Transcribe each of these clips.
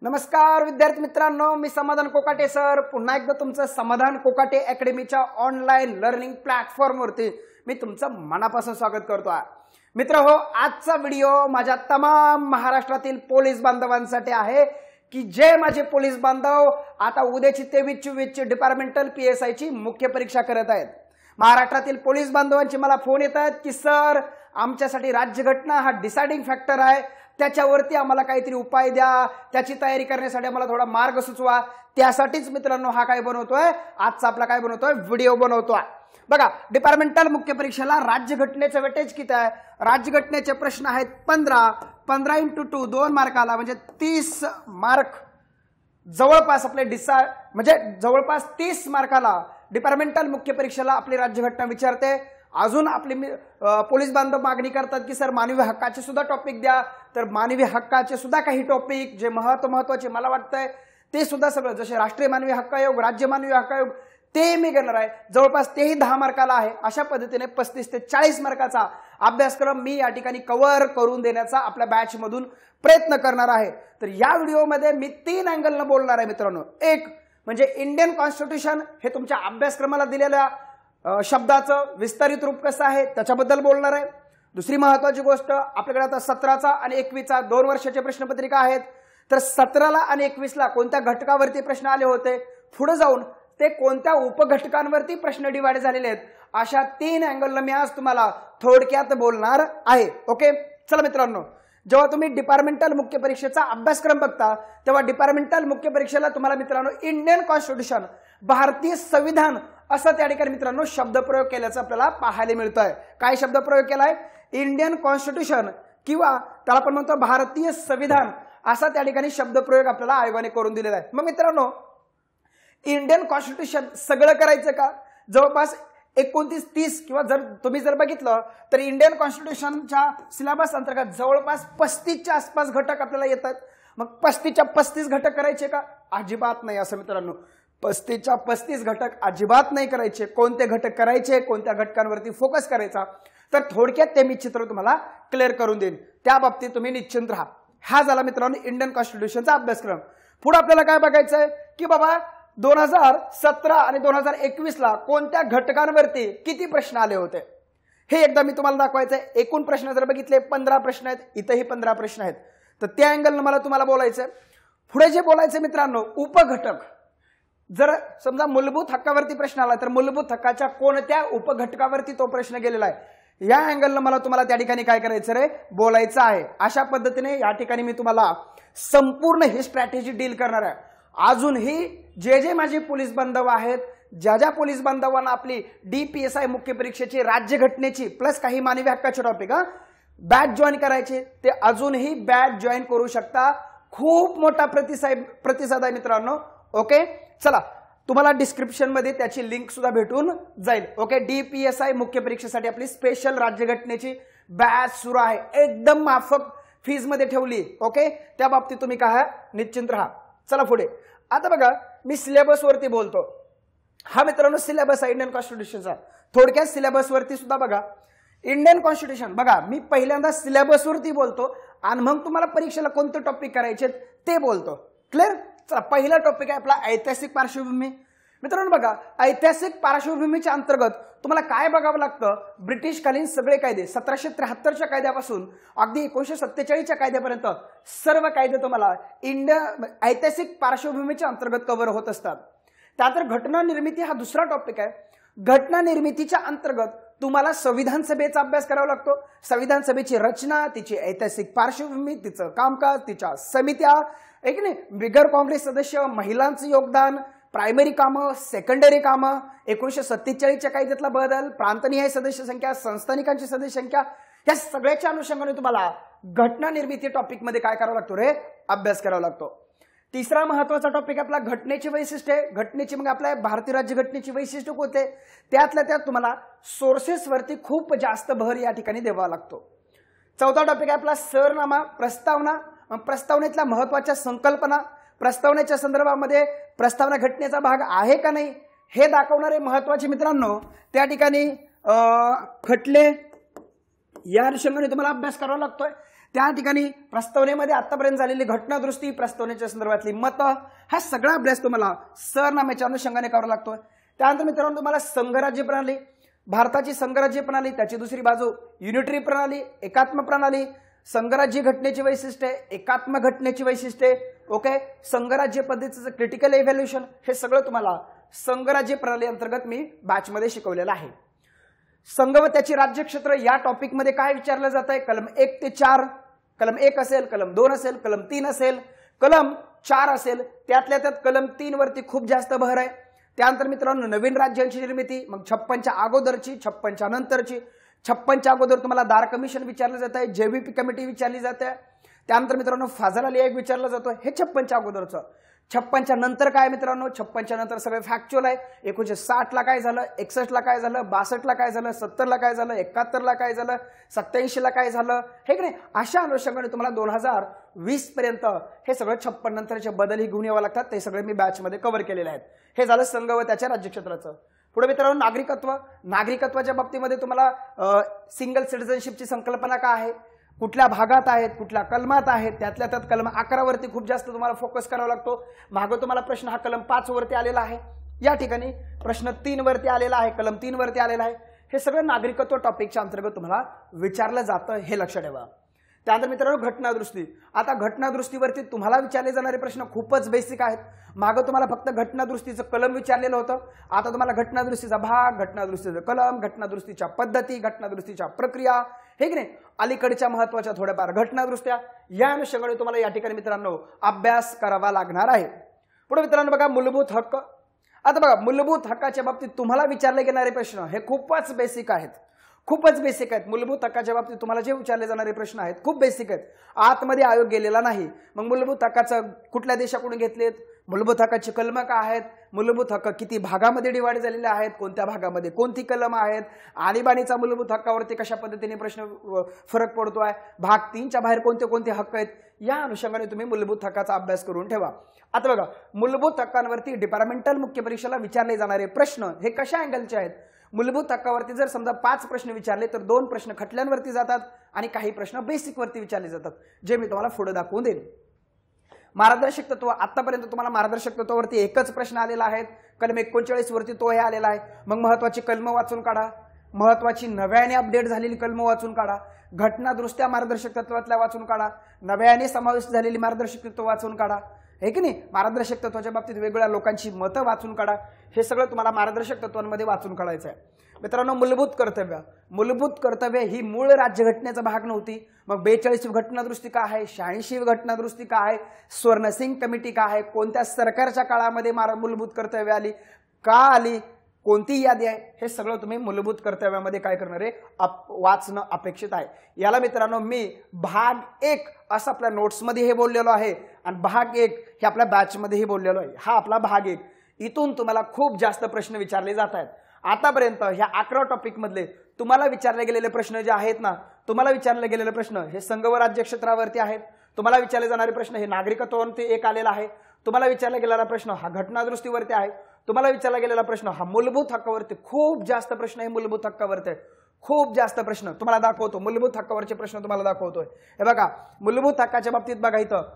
नमस्कार विद्यार्थी मित्रांनो, मी समाधान कोकाटे सर पुन्हा एकदा तुमचं समाधान कोकाटे अकॅडमीच्या ऑनलाईन लर्निंग प्लॅटफॉर्मवरती मी तुमचं मनापासून स्वागत करतो आहे। मित्रहो, आजचा व्हिडिओ माझ्या तमाम महाराष्ट्रातील पोलीस बांधवांसाठी आहे की जे माझे पोलीस बांधव आता उद्याची 23-24 ची डिपार्टमेंटल PSI ची मुख्य परीक्षा करत आहेत। महाराष्ट्रातील पोलीस बांधवांचे मला फोन येतात की सर आमच्यासाठी राज्यघटना हा डिसाइडिंग फॅक्टर आहे, त्याच्यावरती आम्हाला काहीतरी उपाय द्या, त्याची तयारी करण्यासाठी आम्हाला थोडा मार्ग सुचवा। त्यासाठीच मित्रांनो हा काय बनवतोय, आजचा आपला काय बनवतोय, व्हिडिओ बनवतोय। बघा, डिपार्टमेंटल मुख्य परीक्षेला राज्यघटनेचं वेटेज किती आहे? राज्यघटनेचे प्रश्न आहेत 15 × 2 2 मार्काला म्हणजे 30 मार्क जवळपास आपले म्हणजे जवळपास 30 मार्काला डिपार्टमेंटल मुख्य परीक्षेला आपली राज्यघटना विचारते। अजून आपले पोलीस बांधव मागणी करतात की सर मानवी हक्काचे सुद्धा टॉपिक द्या, तर मानवी हक्काचे सुद्धा काही टॉपिक जे महत्त्वाचे मला वाटतंय ते सुद्धा सगळं, जसे राष्ट्रीय मानवी हक्क आयोग, राज्य मानवी हक्क आयोग, ते मी घेणार आहे। जवळपास तेही 10 मार्काला आहे। अशा पद्धतीने 35 ते 40 मार्काचा अभ्यासक्रम मी या ठिकाणी कव्हर करून देण्याचा आपल्या बॅच मधून प्रयत्न करणार आहे। तर या व्हिडिओमध्ये मी 3 अँगलने बोलणार आहे मित्रांनो। एक म्हणजे इंडियन कॉन्स्टिट्यूशन हे तुमच्या अभ्यासक्रमाला दिलेल्या शब्दाचं विस्तारित रूप कसं आहे त्याच्याबद्दल बोलणार आहे। दुसरी महत्त्वाची गोष्ट, आपल्याकडे आता 17चा आणि 21चा 2 वर्षाच्या प्रश्नपत्रिका आहेत, तर 17ला आणि 21ला कोणत्या घटकावरती प्रश्न आले होते, पुढे जाऊन ते कोणत्या उपघटकांवरती प्रश्न डिवाइड झालेले आहेत, अशा 3 अँगलला मी आज तुम्हाला थोडक्यात बोलणार आहे। ओके, चला मित्रांनो, जेव्हा तुम्ही डिपार्टमेंटल मुख्य परीक्षेचा अभ्यासक्रम बघता तेव्हा डिपार्टमेंटल मुख्य परीक्षेला तुम्हाला मित्रांनो इंडियन कॉन्स्टिट्यूशन, भारतीय संविधान असं त्या ठिकाणी मित्रांनो शब्दप्रयोग केल्याचं आपल्याला पाहायला मिळतंय। काय शब्दप्रयोग केलाय? इंडियन कॉन्स्टिट्यूशन किंवा त्याला आपण म्हणतो भारतीय संविधान असा त्या ठिकाणी शब्दप्रयोग आपल्याला आयोगाने करून दिलेला आहे। मग मित्रांनो, इंडियन कॉन्स्टिट्यूशन सगळं करायचं का? जवळपास 29-30 किंवा तुम्ही जर बघितलं तर इंडियन कॉन्स्टिट्यूशनच्या सिलेबस अंतर्गत जवळपास 35च्या आसपास घटक आपल्याला येतात। मग 35च्या 35 घटक करायचे का? अजिबात नाही असं मित्रांनो, 35च्या 35 घटक अजिबात नाही करायचे। कोणते घटक करायचे, कोणत्या घटकांवरती फोकस करायचा, तर थोडक्यात ते मी चित्र तुम्हाला क्लिअर करून देईन, त्या बाबतीत तुम्ही निश्चिंत राहा। हा झाला मित्रांनो इंडियन कॉन्स्टिट्यूशनचा अभ्यासक्रम। पुढे आपल्याला काय बघायचंय की बाबा 2017 आणि 2021ला कोणत्या घटकांवरती किती प्रश्न आले होते हे एकदा मी तुम्हाला दाखवायचंय। एकूण प्रश्न जर बघितले 15 प्रश्न आहेत, इथेही 15 प्रश्न आहेत, तर त्या अँगलनं मला तुम्हाला बोलायचंय। पुढे जे बोलायचं मित्रांनो, उपघटक, जर समजा मूलभूत हक्कावरती प्रश्न आला तर मूलभूत हक्काच्या कोणत्या उपघटकावरती तो प्रश्न गेलेला आहे, या अँगलनं मला तुम्हाला त्या ठिकाणी काय करायचं रे, बोलायचं आहे। अशा पद्धतीने या ठिकाणी मी तुम्हाला संपूर्ण ही स्ट्रॅटेजी डील करणार आहे। अजूनही जे माझे पोलीस बांधव आहेत, ज्या पोलीस बांधवांना आपली DPSI मुख्य परीक्षेची राज्यघटनेची प्लस काही मानवी हक्काचे टॉपिक बॅच जॉईन करायचे, ते अजूनही बॅच जॉईन करू शकता। खूप मोठा प्रतिसाद आहे मित्रांनो। ओके, चला, तुम्हाला डिस्क्रिप्शन मध्ये त्याची लिंक सुद्धा भेटून जाईल। ओके, DPSI मुख्य परीक्षेसाठी आपली स्पेशल राज्यघटनेची बॅच सुरू आहे, एकदम माफक फीज मध्ये ठेवली। ओके, त्या बाबतीत तुम्ही काय निश्चिंत राहा। चला पुढे, आता बघा मी सिलेबस वरती बोलतो। हा मित्रांनो सिलेबस आहे इंडियन कॉन्स्टिट्यूशनचा। थोडक्यात सिलेबस वरती सुद्धा बघा, इंडियन कॉन्स्टिट्यूशन बघा, मी पहिल्यांदा सिलेबस वरती बोलतो आणि मग तुम्हाला परीक्षेला कोणते टॉपिक करायचे ते बोलतो। क्लिअर? चला, पहिला टॉपिक आहे आपला ऐतिहासिक पार्श्वभूमी। मित्रांनो बघा, ऐतिहासिक पार्श्वभूमीच्या अंतर्गत तुम्हाला काय बघावं लागतं, ब्रिटिशकालीन सगळे कायदे 1773च्या कायद्यापासून अगदी 1947च्या कायद्यापर्यंत सर्व कायदे तुम्हाला ऐतिहासिक पार्श्वभूमीच्या अंतर्गत कव्हर होत असतात। त्यानंतर घटना निर्मिती हा दुसरा टॉपिक आहे। घटना निर्मितीच्या अंतर्गत तुम्हाला संविधान सभेचा अभ्यास करावा लागतो। संविधान सभेची रचना, तिची ऐतिहासिक पार्श्वभूमी, तिचं कामकाज, तिच्या समित्या, एक नाही, बिगर काँग्रेस सदस्य, महिलांचं योगदान, प्रायमरी कामं, सेकंडरी कामं, 1947च्या कायद्यातला बदल, प्रांतनिहाय सदस्य संख्या, संस्थानिकांची सदस्य संख्या, या सगळ्याच्या अनुषंगाने तुम्हाला घटना निर्मिती टॉपिक मध्ये काय करावं लागतो रे, अभ्यास करावा लागतो। तिसरा महत्वाचा टॉपिक आपला घटनेची वैशिष्ट्ये। घटनेची मग आपल्या भारतीय राज्यघटनेची वैशिष्ट्य होते, त्यातल्या त्यात तुम्हाला सोर्सेस वरती खूप जास्त भर या ठिकाणी द्यावा लागतो। चौथा टॉपिक आहे आपला सरनामा, प्रस्तावना। प्रस्तावनेतल्या महत्वाच्या संकल्पना, प्रस्तावनेच्या संदर्भामध्ये प्रस्तावना घटनेचा भाग आहे का नाही हे दाखवणारे महत्वाचे मित्रांनो त्या ठिकाणी खटले, या अनुषंगाने तुम्हाला अभ्यास करावा लागतोय। त्या ठिकाणी प्रस्तावनेमध्ये आतापर्यंत झालेली घटनादुरुस्ती, प्रस्तावनेच्या संदर्भातली मतं, हा सगळा अभ्यास तुम्हाला सरनाम्याच्या अनुषंगाने करावा लागतोय. त्यानंतर मित्रांनो तुम्हाला संघराज्य प्रणाली, भारताची संघराज्य प्रणाली, त्याची दुसरी बाजू युनिटरी प्रणाली, एकात्म प्रणाली, संघराज्य घटनेची वैशिष्ट्ये, एकात्म घटनेची वैशिष्ट्ये, ओके, संघराज्य पद्धतीचं क्रिटिकल इव्हॅल्युएशन, हे सगळं तुम्हाला संघराज्य प्रणाली अंतर्गत मी बॅचमध्ये शिकवलेलं आहे. संघ व त्याची राज्यक्षेत्र या टॉपिकमध्ये काय विचारलं जात आहे, कलम 1 ते 4, कलम 1 असेल, कलम 2 असेल, कलम 3 असेल, कलम 4 असेल, त्यातल्या त्यात कलम 3 वरती खूप जास्त भर आहे. त्यानंतर मित्रांनो नवीन राज्यांची निर्मिती, मग 56च्या अगोदरची, 56च्या नंतरची. 56च्या अगोदर तुम्हाला दार कमिशन विचारलं जात आहे, जेव्हीपी कमिटी विचारली जाते. त्यानंतर मित्रांनो फाझल अली आयोग विचारलं जातो, हे 56च्या अगोदरचं. 56च्या नंतर काय मित्रांनो, 56च्या नंतर सगळे फॅक्च्युअल आहे. 1960 ला काय झालं, 61 ला काय झालं, 62 ला काय झालं, 70 ला काय झालं, 71 ला काय झालं, 87 ला काय झालं, हे की नाही. अशा अनुषंगाने तुम्हाला 2020 पर्यंत हे सगळं 56 नंतरचे बदल ही घेऊन यावं लागतात. ते सगळे मी बॅचमध्ये कव्हर केलेले आहेत. हे झालं संघ व त्याच्या राज्यक्षेत्राचं. पुढे मित्रांनो नागरिकत्व, नागरिकत्वाच्या बाबतीमध्ये तुम्हाला सिंगल सिटिझनशिपची संकल्पना काय आहे, कुठल्या भागात आहेत, कुठल्या कलमात आहेत, त्यातल्या त्यात कलम 11 वरती खूप जास्त तुम्हाला फोकस करावा लागतो. मागं तुम्हाला प्रश्न हा कलम 5 वरती आलेला आहे, या ठिकाणी प्रश्न 3 वरती आलेला आहे, कलम 3 वरती आलेला आहे. हे सगळं नागरिकत्व टॉपिकच्या अंतर्गत तुम्हाला विचारलं जातं, हे लक्षात ठेवा. त्यानंतर मित्रांनो घटनादुरुस्ती. आता घटनादुरुस्तीवरती तुम्हाला विचारले जाणारे प्रश्न खूपच बेसिक आहेत. मागं तुम्हाला फक्त घटनादुरुस्तीचं कलम विचारलेलं होतं, आता तुम्हाला घटनादुरुस्तीचा भाग, घटनादुरुस्तीचं कलम, घटनादुरुस्तीच्या पद्धती, घटनादुरुस्तीच्या प्रक्रिया, हे की नाही, अलीकडच्या महत्वाच्या थोड्याफार घटनादुरुस्त्या, या अनुषंगाने तुम्हाला या ठिकाणी मित्रांनो अभ्यास करावा लागणार आहे. पुढे मित्रांनो बघा मूलभूत हक्क. आता बघा मूलभूत हक्काच्या बाबतीत तुम्हाला विचारले गेणारे प्रश्न हे खूपच बेसिक आहेत, खूपच बेसिक आहेत. मूलभूत हक्काच्या बाबतीत तुम्हाला जे विचारले जाणारे प्रश्न आहेत खूप बेसिक आहेत. आतमध्ये आयोग गेलेला नाही. मग मूलभूत हक्काचं कुठल्या देशाकडून घेतलेत, मूलभूत हक्काची कलम काय आहेत, मूलभूत हक्क किती भागामध्ये डिवाइड झालेले आहेत, कोणत्या भागामध्ये कोणती कलम आहेत, आणीबाणीचा मूलभूत हक्कावरती कशा पद्धतीने प्रश्न फरक पडतोय, भाग 3च्या बाहेर कोणते कोणते हक्क आहेत, या अनुषंगाने तुम्ही मूलभूत हक्काचा अभ्यास करून ठेवा. आता बघा मूलभूत हक्कांवरती डिपार्टमेंटल मुख्य परीक्षेला विचारले जाणारे प्रश्न हे कशा अँगलचे आहेत. मूलभूत हक्कावरती जर समजा 5 प्रश्न विचारले तर 2 प्रश्न खटल्यांवरती जातात आणि काही प्रश्न बेसिक वरती विचारले जातात, जे मी तुम्हाला पुढे दाखवून देईन. मार्गदर्शक तत्व, आतापर्यंत तुम्हाला मार्गदर्शक तत्वावरती एकच प्रश्न आलेला आहे, कलम 39 वरती तो हे आलेला आहे. मग महत्वाची कलम वाचून काढा, महत्वाची नव्याने अपडेट झालेली कलम वाचून काढा, घटनादुरुस्त्या मार्गदर्शक तत्वातल्या वाचून काढा, नव्याने समाविष्ट झालेली मार्गदर्शक तत्व वाचून काढा, हे की नाही. मार्गदर्शक तत्वाच्या बाबतीत वेगवेगळ्या लोकांची मतं वाचून काढा, हे सगळं तुम्हाला मार्गदर्शक तत्वांमध्ये वाचून काढायचं आहे. मित्रांनो मूलभूत कर्तव्य, मूलभूत कर्तव्य ही मूळ राज्यघटनेचा भाग नव्हती. मग 42वी घटनादुरुस्ती काय आहे, 86वी घटनादुरुस्ती काय आहे, स्वर्णसिंग कमिटी काय आहे, कोणत्या सरकारच्या काळामध्ये मूलभूत कर्तव्य आली, का आली, कोणती यादी आहे, हे सगळं तुम्ही मूलभूत कर्तव्यामध्ये काय करणार आहे वाचणं अपेक्षित आहे. याला मित्रांनो मी भाग 1 असं आपल्या नोट्समध्ये हे बोललेलो आहे आणि भाग 1 हे आपल्या बॅचमध्येही बोललेलो आहे. हा आपला भाग 1. इथून तुम्हाला खूप जास्त प्रश्न विचारले जात आहेत. आतापर्यंत ह्या 11 टॉपिक मधले तुम्हाला विचारले गेलेले प्रश्न जे आहेत ना, तुम्हाला विचारले गेलेले प्रश्न हे संघ व राज्य क्षेत्रावरती आहेत. तुम्हाला विचारले जाणारे प्रश्न हे नागरिकत्वावरती एक आलेला आहे. तुम्हाला विचारला गेलेला प्रश्न हा घटनादुरुस्तीवरती आहे. तुम्हाला विचारला गेलेला प्रश्न हा मूलभूत हक्कावरती, खूप जास्त प्रश्न हे मूलभूत हक्कावरती आहे. खूप जास्त प्रश्न तुम्हाला दाखवतो, मूलभूत हक्कावरचे प्रश्न तुम्हाला दाखवतोय. हे बघा मूलभूत हक्काच्या बाबतीत बघा इथं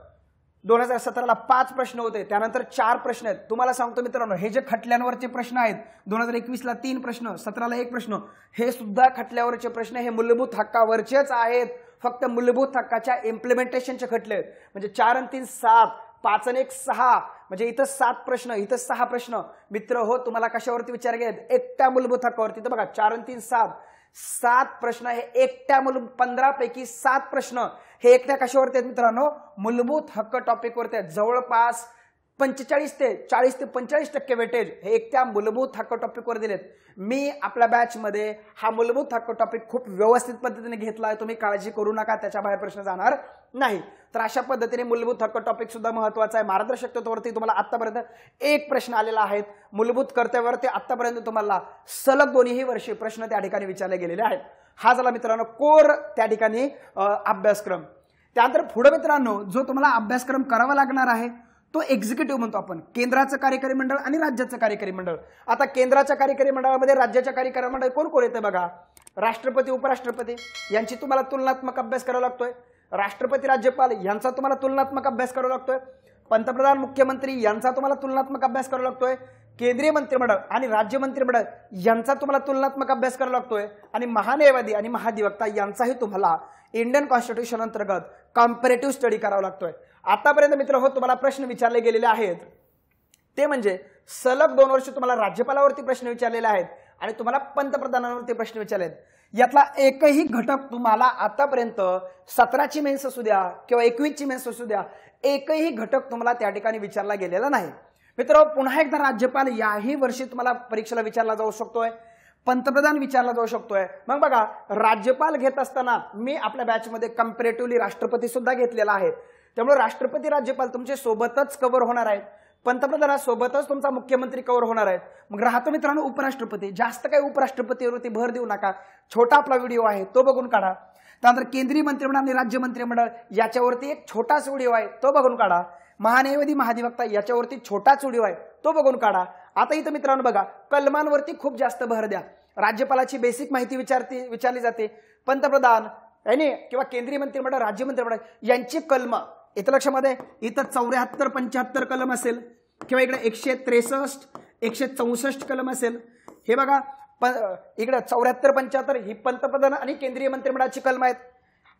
2017ला 5 प्रश्न होते, त्यानंतर 4 प्रश्न आहेत. तुम्हाला सांगतो मित्रांनो हे जे खटल्यांवरचे प्रश्न आहेत 2021ला 3 प्रश्न, 17ला 1 प्रश्न, हे सुद्धा खटल्यावरचे प्रश्न हे मूलभूत हक्कावरचेच आहेत. फक्त मूलभूत हक्काच्या इम्प्लिमेंटेशनचे खटले आहेत. म्हणजे 4 आणि 3 7, 5 आणि 1 6, म्हणजे इथं 7 प्रश्न, इथं 6 प्रश्न. मित्र हो तुम्हाला कशावरती विचार गेलेत, एकट्या मूलभूत हक्कावरती. तर बघा 4 आणि 3 7 प्रश्न हे एकट्या 15 पैकी 7 प्रश्न हे एकट्या कशावरती आहेत मित्रांनो, मूलभूत हक्क टॉपिक वरती आहेत. जवळपास 45 ते 40 ते 45% वेटेज हे एकट्या मूलभूत हक्क टॉपिक वर दिलेत. मी आपल्या बॅच मध्ये हा मूलभूत हक्क टॉपिक खूप व्यवस्थित पद्धतीने घेतलाय, तुम्ही काळजी करू नका, त्याच्या बाहेर प्रश्न जाणार नाही. तर अशा पद्धतीने मूलभूत हक्क टॉपिक सुद्धा महत्वाचा आहे. मार्गदर्शक तत्वावरती तुम्हाला आतापर्यंत 1 प्रश्न आलेला आहे. मूलभूत कर्तव्यावरती आतापर्यंत तुम्हाला सलग 2ही वर्षी प्रश्न त्या ठिकाणी विचारले गेलेले आहेत. हा झाला मित्रांनो कोर त्या ठिकाणी अभ्यासक्रम. त्यानंतर पुढे मित्रांनो जो तुम्हाला अभ्यासक्रम करावा लागणार आहे तो एक्झिक्युटिव्ह म्हणतो आपण, केंद्राचं कार्यकारी मंडळ आणि राज्याचं कार्यकारी मंडळ. आता केंद्राच्या कार्यकारी मंडळामध्ये राज्याच्या कार्यकारी मंडळ कोण कोण येते बघा, राष्ट्रपती, उपराष्ट्रपती यांची तुम्हाला तुलनात्मक अभ्यास करावा लागतोय. राष्ट्रपती राज्यपाल यांचा तुम्हाला तुलनात्मक अभ्यास करावा लागतोय, पंतप्रधान मुख्यमंत्री यांचा तुम्हाला तुलनात्मक अभ्यास करावा लागतोय, केंद्रीय मंत्रिमंडळ आणि राज्य मंत्रिमंडळ यांचा तुम्हाला तुलनात्मक अभ्यास करावा लागतोय, आणि महान्यायवादी आणि महाधिवक्ता यांचाही तुम्हाला इंडियन कॉन्स्टिट्यूशन अंतर्गत कॉम्पॅरेटिव्ह स्टडी करावा लागतोय। आतापर्यंत मित्र तुम्हाला प्रश्न विचारले गेलेले आहेत ते म्हणजे सलग 2 वर्ष तुम्हाला राज्यपालावरती प्रश्न विचारलेले आहेत आणि तुम्हाला पंतप्रधानांवरती प्रश्न विचारले आहेत। यातला एकही घटक तुम्हाला आतापर्यंत 17ची मेन्स असू द्या किंवा 21ची मेन्स असू द्या, एकही घटक तुम्हाला त्या ठिकाणी विचारला गेलेला नाही। मित्र पुन्हा एकदा राज्यपाल याही वर्षी तुम्हाला परीक्षेला विचारला जाऊ शकतोय, पंतप्रधान विचारला जाऊ शकतोय। मग बघा, राज्यपाल घेत असताना मी आपल्या बॅचमध्ये कंपॅरेटिव्हली राष्ट्रपती सुद्धा घेतलेला आहे, त्यामुळे राष्ट्रपती राज्यपाल तुमच्या सोबतच कव्हर होणार आहेत, पंतप्रधानासोबतच तुमचा मुख्यमंत्री कव्हर होणार आहेत। मग राहतो मित्रांनो उपराष्ट्रपती, जास्त काही उपराष्ट्रपतीवरती भर देऊ नका, छोटा आपला व्हिडिओ आहे तो बघून काढा। त्यानंतर केंद्रीय मंत्रिमंडळ आणि राज्य मंत्रिमंडळ याच्यावरती एक छोटाच व्हिडिओ आहे तो बघून काढा, महान्यायवादी महाधिवक्ता याच्यावरती छोटाच व्हिडिओ आहे तो बघून काढा। आता इथं मित्रांनो बघा, कलमांवरती खूप जास्त भर द्या, राज्यपालाची बेसिक माहिती विचारली जाते, पंतप्रधान किंवा केंद्रीय मंत्रिमंडळ राज्य मंत्रिमंडळ यांची कलम इथं लक्षामध्ये, इथं 74-75 कलम असेल किंवा इकडे 163-164 कलम असेल। हे बघा इकडे 74-75 ही पंतप्रधान आणि केंद्रीय मंत्रिमंडळाची कलम आहेत,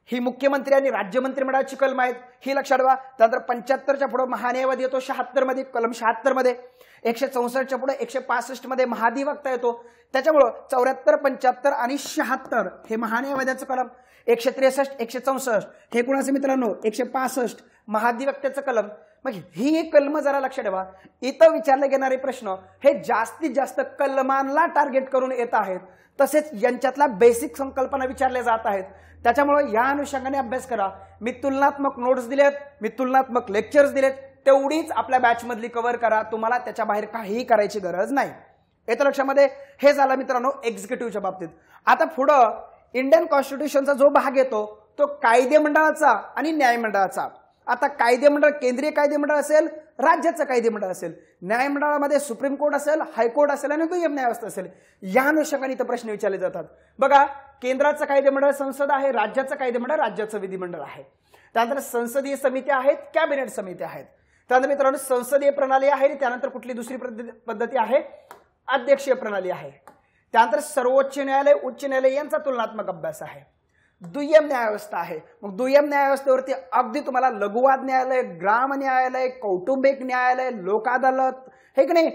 ही मुख्यमंत्री आणि राज्य मंत्रिमंडळाची कलम आहेत, ही लक्षात ठेवा। त्यानंतर 75च्या पुढे महान्यायवादी येतो, 76 मध्ये कलम 76 मध्ये, 164च्या पुढे 165 मध्ये महाधिवक्ता येतो। त्याच्यामुळे 74, 75 आणि 76 हे महान्यायवाद्याचं कलम, 163, 164 हे कोणाचे मित्रांनो 165 महाधिवक्त्याचं कलम। मग ही एक कलम जरा लक्षात ठेवा, इथं विचारले गेणारे प्रश्न हे जास्तीत जास्त कलमांना टार्गेट करून येत आहेत, तसेच यांच्यातल्या बेसिक संकल्पना विचारल्या जात आहेत। त्याच्यामुळे या अनुषंगाने अभ्यास करा। मी तुलनात्मक नोट्स दिलेत, मी तुलनात्मक लेक्चर्स दिलेत, तेवढीच आपल्या बॅच मधली कव्हर करा, तुम्हाला त्याच्या बाहेर काहीही करायची गरज नाही। येत्या लक्षामध्ये हे झालं मित्रांनो एक्झिक्युटिव्हच्या बाबतीत। आता पुढं इंडियन कॉन्स्टिट्यूशनचा जो भाग येतो तो कायदेमंडळाचा आणि न्यायमंडळाचा। आता कायदेमंडळ केंद्रीय कायदेमंडळ असेल, राज्याचं कायदेमंडळ असेल, न्यायमंडळामध्ये सुप्रीम कोर्ट असेल, हायकोर्ट असेल आणि दुय्यम न्यायव्यवस्था असेल, या अनुषंगाने इथं प्रश्न विचारले जातात। बघा, केंद्राचं कायदेमंडळ संसद आहे, राज्याचं कायदेमंडळ राज्याचं विधिमंडळ आहे, त्यानंतर संसदीय समिती आहेत, कॅबिनेट समिती आहेत, त्यानंतर मित्रांनो संसदीय प्रणाली आहे, त्यानंतर कुठली दुसरी पद्धती आहे अध्यक्षीय प्रणाली आहे, त्यानंतर सर्वोच्च न्यायालय उच्च न्यायालय यांचा तुलनात्मक अभ्यास आहे, दुय्यम न्यायव्यवस्था आहे। मग दुय्यम न्यायव्यवस्थेवरती अगदी तुम्हाला लघुवाद न्यायालय, ग्राम न्यायालय, कौटुंबिक न्यायालय, लोक अदालत हे की नाही,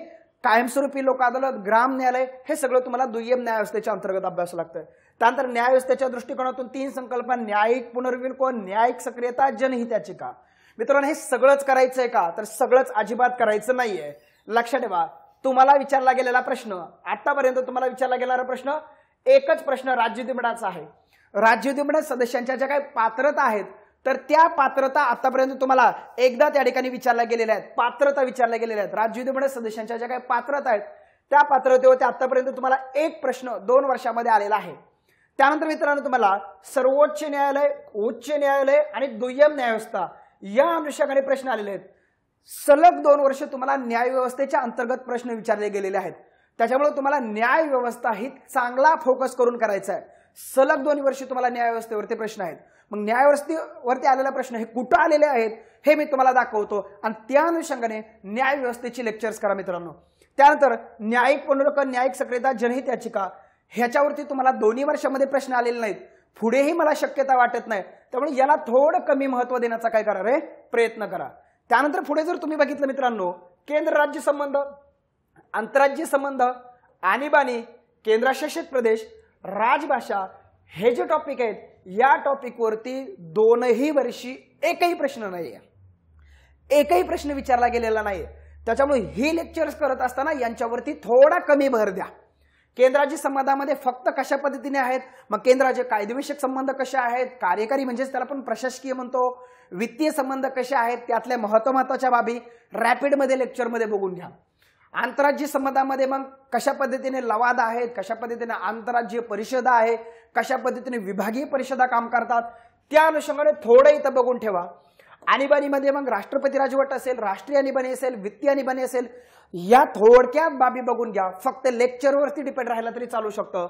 कायमस्वरूपी लोक अदालत, ग्राम न्यायालय हे सगळं तुम्हाला दुय्यम न्यायव्यवस्थेच्या अंतर्गत अभ्यास लागतंय। त्यानंतर न्यायव्यवस्थेच्या दृष्टिकोनातून 3 संकल्पना, न्यायिक पुनर्विलोकन, न्यायिक सक्रियता, जनहित याचिका। मित्रांनो हे सगळंच करायचंय का, तर सगळंच अजिबात करायचं नाहीये। लक्षात ठेवा, तुम्हाला विचारला गेलेला प्रश्न, आतापर्यंत तुम्हाला विचारला गेलेला प्रश्न एकच प्रश्न राज्य विधिमंडळाचा आहे। राज्य विधिमंडळ सदस्यांच्या ज्या काही पात्रता आहेत, तर त्या पात्रता आतापर्यंत तुम्हाला एकदा त्या ठिकाणी विचारल्या गेलेल्या आहेत, पात्रता विचारल्या गेलेल्या आहेत। राज्य विधिमंडळ सदस्यांच्या ज्या काही पात्रता आहेत त्या पात्रतेवरती आतापर्यंत तुम्हाला एक प्रश्न 2 वर्षामध्ये आलेला आहे। त्यानंतर मित्रांनो तुम्हाला सर्वोच्च न्यायालय, उच्च न्यायालय आणि दुय्यम न्यायव्यवस्था या अनुषंगाने प्रश्न आलेले आहेत। सलग 2 वर्ष तुम्हाला न्याय व्यवस्थेच्या अंतर्गत प्रश्न विचारले गेलेले आहेत, त्याच्यामुळे तुम्हाला न्याय व्यवस्था ही चांगला फोकस करून करायचा आहे। सलग 2 वर्ष तुम्हाला न्याय व्यवस्थेवरती प्रश्न आहेत। मग न्याय व्यवस्थेवरती आलेला प्रश्न हे कुठं आलेले आहेत हे मी तुम्हाला दाखवतो आणि त्या अनुषंगाने न्याय व्यवस्थेची लेक्चर्स करा मित्रांनो। त्यानंतर न्यायिक पुनर्विलोकन, न्यायिक सक्रियता, जनहित याचिका ह्याच्यावरती तुम्हाला 2 वर्षामध्ये प्रश्न आलेले नाहीत, पुढेही मला शक्यता वाटत नाही, त्यामुळे याला थोडं कमी महत्त्व देण्याचा काय करा रे प्रयत्न करा। त्यानंतर पुढे जर तुम्ही बघितलं मित्रांनो, केंद्र राज्य संबंध, आंतरराज्य संबंध, आणीबाणी, केंद्रशासित प्रदेश, राजभाषा हे जे टॉपिक आहेत या टॉपिकवरती 2ही वर्षी एकही प्रश्न नाहीये, एकही प्रश्न विचारला गेलेला नाहीये। त्याच्यामुळे ही लेक्चर्स करत असताना यांच्यावरती थोडा कमी भर द्या। केंद्राच्या संबंधामध्ये फक्त कशा पद्धतीने आहेत, मग केंद्राचे कायदेविषयक संबंध कसे आहेत, कार्यकारी म्हणजेच त्याला आपण प्रशासकीय म्हणतो, वित्तीय संबंध कसे आहेत, त्यातल्या महत्त्वाच्या बाबी रॅपिडमध्ये लेक्चरमध्ये बघून घ्या। आंतरराज्य संबंधामध्ये मग कशा पद्धतीने लवाद आहेत, कशा पद्धतीने आंतरराज्यीय परिषदा आहे, कशा पद्धतीने विभागीय परिषदा काम करतात, त्या अनुषंगाने थोडं इथं बघून ठेवा। आणीबाणीमध्ये मग राष्ट्रपती राजवट असेल, राष्ट्रीय आणीबाणी असेल, वित्तीय आणीबाणी असेल, या थोडक्यात बाबी बघून घ्या। फक्त लेक्चरवरती डिपेंड राहिला तरी चालू शकतं।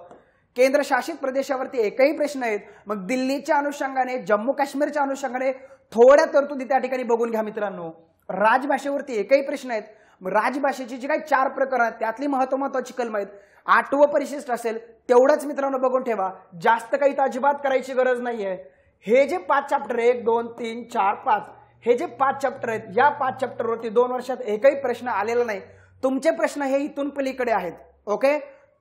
केंद्रशासित प्रदेशावरती एकही प्रश्न आहेत, मग दिल्लीच्या अनुषंगाने, जम्मू काश्मीरच्या अनुषंगाने थोड्या तरतुदी त्या ठिकाणी बघून घ्या मित्रांनो. राजभाषेवरती एकही प्रश्न आहेत, मग राजभाषेची जी काही 4 प्रकरण आहेत त्यातली महत्वाची कलम आहेत. 8वं परिशिष्ट असेल तेवढंच मित्रांनो बघून ठेवा, जास्त काही तर अजिबात करायची गरज नाहीये. हे जे 5 चॅप्टर 1 2 3 4 5 हे जे 5 चॅप्टर आहेत, या 5 चॅप्टरवरती 2 वर्षात एकही प्रश्न आलेला नाही. तुमचे प्रश्न हे इथून पलीकडे आहेत. ओके,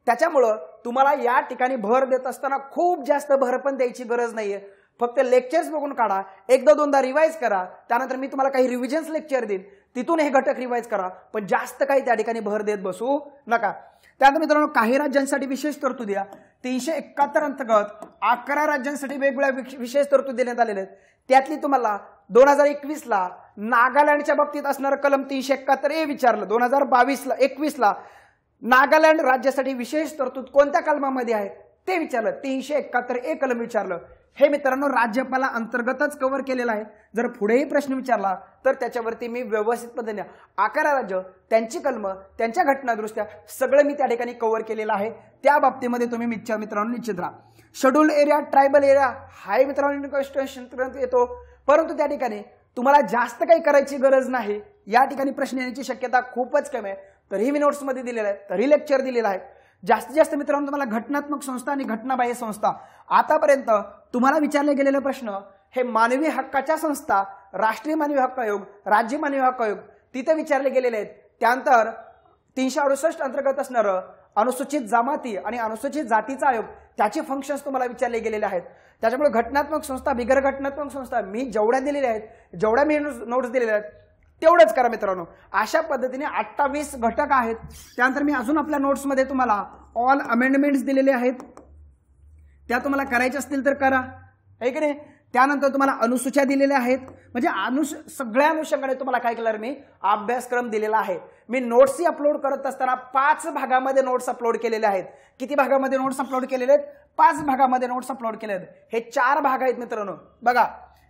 त्याच्यामुळं तुम्हाला या ठिकाणी भर देत असताना खूप जास्त भर पण द्यायची गरज नाहीये. फक्त लेक्चर्स बघून काढा, एकदा दोनदा रिवाइज करा, त्यानंतर मी तुम्हाला काही रिव्हिजन्स लेक्चर देईन, तिथून हे घटक रिवाइज करा, पण जास्त काही त्या ठिकाणी भर देत बसू नका. त्यानंतर मित्रांनो काही राज्यांसाठी विशेष तरतुदी द्या. 371 अंतर्गत 11 राज्यांसाठी वेगवेगळ्या विशेष तरतुदी देण्यात आलेल्या आहेत. त्यातली तुम्हाला 2021ला नागालँडच्या बाबतीत असणारं कलम 371A विचारलं. 2021ला नागालँड राज्यासाठी विशेष तरतूद कोणत्या कलमामध्ये आहे ते विचारलं. 371A कलम विचारलं. हे मित्रांनो राज्यपाला अंतर्गतच कव्हर केलेलं आहे. जर पुढेही प्रश्न विचारला तर त्याच्यावरती मी व्यवस्थित पद्धतीने 11 राज्य, त्यांची कलम, त्यांच्या घटनादृष्ट्या सगळं मी त्या ठिकाणी कव्हर केलेलं आहे. त्या बाबतीमध्ये तुम्ही मित्रांनो निश्चित राहा. शेड्यूल्ड एरिया, ट्रायबल एरिया हाही मित्रांनो कॉन्स्टिट्यूशन येतो, परंतु त्या ठिकाणी तुम्हाला जास्त काही करायची गरज नाही. या ठिकाणी प्रश्न येण्याची शक्यता खूपच कमी आहे. तरीही मी नोट्समध्ये दिलेला आहे, तरी लेक्चर दिलेला आहे. जास्तीत जास्त मित्रांनो तुम्हाला घटनात्मक संस्था आणि घटनाबाह्य संस्था, आतापर्यंत तुम्हाला विचारले गेलेले प्रश्न हे मानवी हक्काच्या संस्था, राष्ट्रीय मानवी हक्क आयोग, राज्य मानवी हक्क आयोग तिथे विचारले गेलेले आहेत. त्यानंतर 368 अंतर्गत असणारं अनुसूचित जमाती आणि अनुसूचित जातीचा आयोग, त्याचे फंक्शन्स तुम्हाला विचारले गेलेले आहेत. त्याच्यामुळे घटनात्मक संस्था, बिगर घटनात्मक संस्था मी जेवढ्या दिलेल्या आहेत, जेवढ्या मी नोट्स दिलेल्या आहेत तेवढंच करा मित्रांनो. अशा पद्धतीने 28 घटक आहेत. त्यानंतर मी अजून आपल्या नोट्समध्ये तुम्हाला ऑल अमेंडमेंट्स दिलेले आहेत, त्या तुम्हाला करायच्या असतील तर करा, आहे की नाही. त्यानंतर तुम्हाला अनुसूच्या दिलेल्या आहेत, म्हणजे सगळ्या अनुषंगाने तुम्हाला काय केलं मी अभ्यासक्रम दिलेला आहे. मी नोट्सही अपलोड करत असताना 5 भागामध्ये नोट्स अपलोड केलेले आहेत. किती भागामध्ये नोट्स अपलोड केलेले आहेत? 5 भागामध्ये नोट्स अपलोड केले आहेत. हे 4 भाग आहेत मित्रांनो. बघा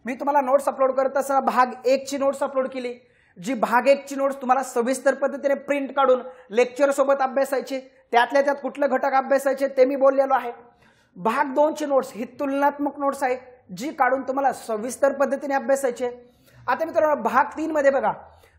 मी तुम्हाला नोट्स अपलोड करत असताना भाग 1 ची नोट्स अपलोड केली. जी भाग 1 ची नोट्स तुम्हाला सविस्तर पद्धतीने प्रिंट काढून लेक्चर सोबत अभ्यासायची, त्यातल्या त्यात कुठले घटक अभ्यासायचे ते मी बोललेलो आहे. भाग 2 ची नोट्स ही तुलनात्मक नोट्स आहे, जी काढून तुम्हाला सविस्तर पद्धतीने अभ्यासायचे. आता मित्रांनो भाग 3 मध्ये बघा,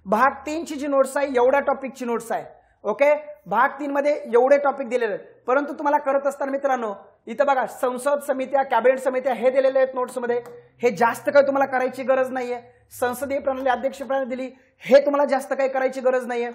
भाग 3 ची जी नोट्स आहे एवढ्या टॉपिकची नोट्स आहे. ओके, भाग 3 मध्ये एवढे टॉपिक दिलेले आहेत. परंतु तुम्हाला करत असताना मित्रांनो इथं बघा संसद समित्या, कॅबिनेट समित्या हे दिलेले आहेत नोट्समध्ये. हे जास्त काही तुम्हाला करायची गरज नाहीये. संसदीय प्रणाली, अध्यक्ष प्रणाली दिली, हे तुम्हाला जास्त काही करायची गरज नाहीये.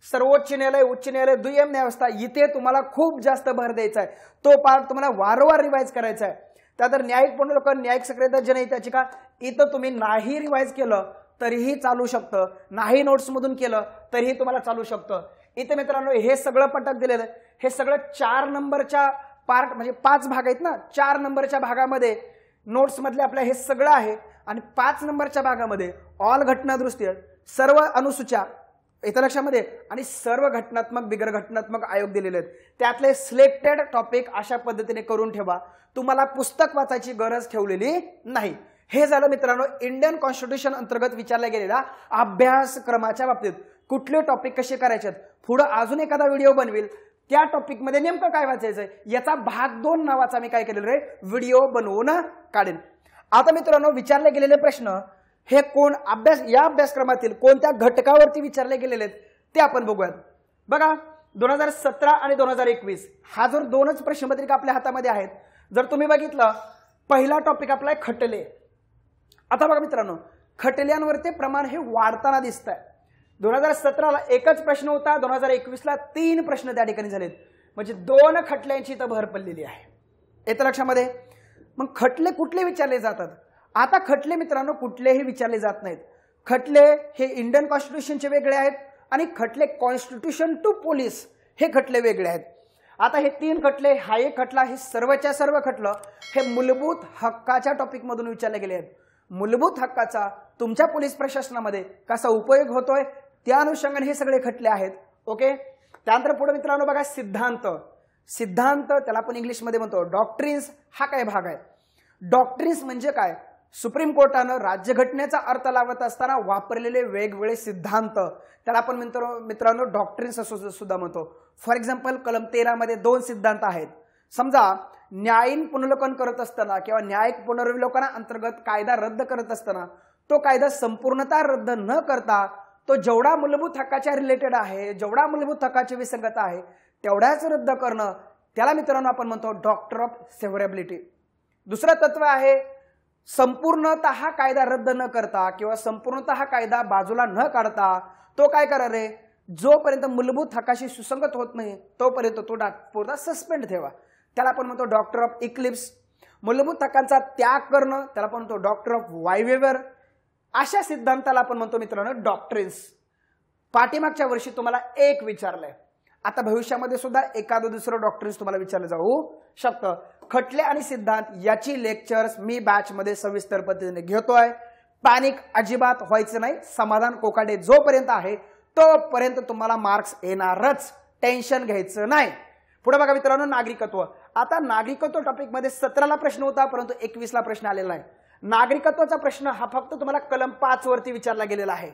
सर्वोच्च न्यायालय, उच्च न्यायालय, दुय्यम न्यायव्यवस्था इथे तुम्हाला खूप जास्त भर द्यायचा आहे. तो पार्ट तुम्हाला वारंवार रिवाइज करायचा आहे. त्यानंतर न्यायिक पुनर्लेखन, न्यायिक सक्रियता, जनहित याचिका इथं तुम्ही नाही रिवाइज केलं तरीही चालू शकतं, नाही नोट्स मधून केलं तरीही तुम्हाला चालू शकतं. इथे मित्रांनो हे सगळं पटक दिलेलं आहे. हे सगळं 4 नंबरच्या पार्ट, म्हणजे 5 भाग आहेत ना, 4 नंबरच्या भागामध्ये नोट्स मधले आपल्या हे सगळं आहे. आणि 5 नंबरच्या भागामध्ये ऑल घटनादृष्ट्या, सर्व अनुसूच्या इथं लक्षामध्ये, आणि सर्व घटनात्मक बिगर घटनात्मक आयोग दिलेले आहेत. त्यातले सिलेक्टेड टॉपिक अशा पद्धतीने करून ठेवा. तुम्हाला पुस्तक वाचायची गरज ठेवलेली नाही. हे झालं मित्रांनो इंडियन कॉन्स्टिट्यूशन अंतर्गत विचारल्या गेलेल्या अभ्यासक्रमाच्या बाबतीत कुठले टॉपिक कसे करायचे. पुढे अजून एखादा व्हिडिओ बनवेल, त्या टॉपिक मध्ये नेमकं काय वाचायचंय याचा भाग 2 नावाचा मी काय केलेलं आहे व्हिडिओ बनवून काढेन. आता मित्रांनो विचारले गेलेले प्रश्न हे कोण या अभ्यासक्रमातील कोणत्या घटकावरती विचारले गेलेले आहेत ते आपण बघूयात. बघा 2017 आणि 2021 हा जर 2च प्रश्नपत्रिका आपल्या हातामध्ये आहेत. जर तुम्ही बघितलं पहिला टॉपिक आपला आहे खटले. आता बघा मित्रांनो खटल्यांवरती प्रमाण हे वाढताना दिसत आहे. 2017ला एकच प्रश्न होता, 2021ला 3 प्रश्न त्या ठिकाणी झालेत, म्हणजे 2 खटल्यांची इथं भर पडलेली आहे. येतं लक्षामध्ये. मग खटले कुठले विचारले जातात? आता खटले मित्रांनो कुठलेही विचारले जात नाहीत. खटले हे इंडियन कॉन्स्टिट्यूशनचे वेगळे आहेत आणि खटले कॉन्स्टिट्यूशन टू पोलीस हे खटले वेगळे आहेत. आता हे 3 खटले, हा एक खटला, हे सर्वच्या सर्व खटलं हे मूलभूत हक्काच्या टॉपिक मधून विचारले गेले आहेत. मूलभूत हक्काचा तुमच्या पोलीस प्रशासनामध्ये कसा उपयोग होतोय त्या अनुषंगाने हे सगळे खटले आहेत. ओके, त्यानंतर पुढे मित्रांनो बघा सिद्धांत. सिद्धांत त्याला आपण इंग्लिशमध्ये म्हणतो डॉक्ट्रिन्स. हा काय भाग आहे? डॉक्ट्रिन्स म्हणजे काय? सुप्रीम कोर्टानं राज्यघटनेचा अर्थ लावत असताना वापरलेले वेगवेगळे सिद्धांत, त्याला आपण म्हणतो मित्रांनो डॉक्ट्रिन्स असं सुद्धा म्हणतो. फॉर एक्झाम्पल कलम 13 मध्ये 2 सिद्धांत आहेत. समजा न्यायीन पुनर्वलोकन करत असताना किंवा न्यायिक पुनर्विलोकनाअंतर्गत कायदा रद्द करत असताना तो कायदा संपूर्णतः रद्द न करता तो जेवढा मूलभूत हक्काच्या रिलेटेड आहे, जेवढा मूलभूत हक्काची विसंगता आहे तेवढ्याच रद्द करणं, त्याला मित्रांनो आपण म्हणतो डॉक्टर ऑफ सेव्हरेबिलिटी. दुसरं तत्व आहे संपूर्णतः कायदा रद्द न करता किंवा संपूर्णतः कायदा बाजूला न काढता तो काय करा रे, जोपर्यंत मूलभूत हक्काशी सुसंगत होत नाही तोपर्यंत तो पुढचा सस्पेंड ठेवा. त्याला आपण म्हणतो डॉक्टर ऑफ इक्लिप्स. मूलभूत हक्कांचा त्याग करणं त्याला आपण म्हणतो डॉक्टर ऑफ वायवेवर. अशा सिद्धांताला आपण म्हणतो मित्रांनो डॉक्ट्रिन्स. पाठीमागच्या वर्षी तुम्हाला एक विचारलंय, आता भविष्यामध्ये सुद्धा एखादं दुसरं डॉक्ट्रिन्स तुम्हाला विचारलं जाऊ शकतं. खटले आणि सिद्धांत याची लेक्चर्स मी बॅच मध्ये सविस्तर पद्धतीने घेतोय. पॅनिक अजिबात व्हायचं नाही. समाधान कोकाटे जोपर्यंत आहे तोपर्यंत तुम्हाला मार्क्स येणारच, टेन्शन घ्यायचं नाही. पुढे बघा मित्रांनो नागरिकत्व. आता नागरिकत्व टॉपिक मध्ये 17ला प्रश्न होता परंतु 21ला प्रश्न आलेला आहे. नागरिकत्वाचा प्रश्न हा फक्त तुम्हाला कलम 5 वरती विचारला गेलेला आहे.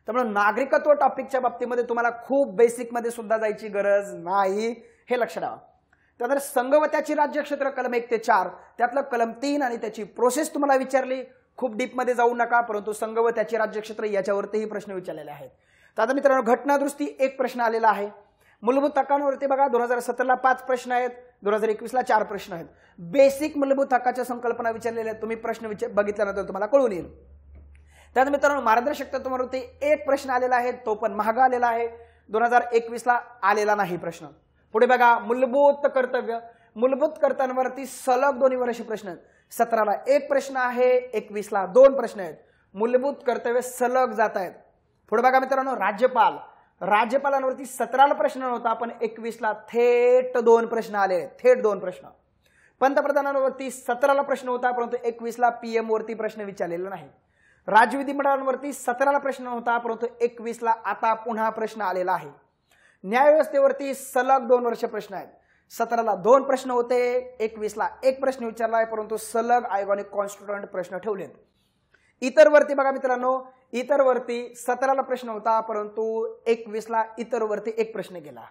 त्यामुळे नागरिकत्व टॉपिकच्या बाबतीमध्ये तुम्हाला खूप बेसिक मध्ये सुद्धा जायची गरज नाही, हे लक्षात ठेवा. त्यानंतर संघवत्याची राज्यक्षेत्र कलम 1 ते 4 त्यातलं कलम 3 आणि त्याची प्रोसेस तुम्हाला विचारली. खूप डीप मध्ये जाऊ नका, परंतु संघवत्याची राज्यक्षेत्र याच्यावरतीही प्रश्न विचारलेले आहेत. तर आता मित्रांनो घटनादुरुस्ती एक प्रश्न आलेला आहे. मूलभूत हक्कांवरती बघा 2017ला 5 प्रश्न आहेत, 2021ला 4 प्रश्न आहेत. बेसिक मूलभूत हक्काच्या संकल्पना विचारलेल्या आहेत. तुम्ही प्रश्न बघितल्यानंतर तुम्हाला कळून येईल. त्यानंतर मित्रांनो मार्गदर्शक तत्वांवरती एक प्रश्न आलेला आहे, तो पण महाग आलेला आहे. 2021ला आलेला नाही प्रश्न. पुढे बघा मूलभूत कर्तव्य. मूलभूत कर्तव्यांवरती सलग 2 वर्षे प्रश्न आहेत. 17ला 1 प्रश्न आहे, 21ला 2 प्रश्न आहेत. मूलभूत कर्तव्य सलग जात आहेत. पुढे बघा मित्रांनो राज्यपाल. राज्यपालांवरती 17ला प्रश्न होता पण 21ला थेट 2 प्रश्न आले, थेट 2 प्रश्न. पंतप्रधानांवरती 17ला प्रश्न होता परंतु 21ला पीएम वरती प्रश्न विचारलेला नाही. राज्यविधिमंडळांवरती 17ला प्रश्न होता परंतु 21ला आता पुन्हा प्रश्न आलेला आहे. न्यायव्यवस्थेवरती सलग 2 वर्ष प्रश्न आहेत. 17ला 2 प्रश्न होते, 21ला 1 प्रश्न विचारला आहे परंतु सलग आयोगाने कॉन्स्टिट्युएंट प्रश्न ठेवलेत. इतर वरती बघा मित्रांनो, इतर वरती 17ला प्रश्न होता परंतु 21ला इतर वरती 1 प्रश्न गेला.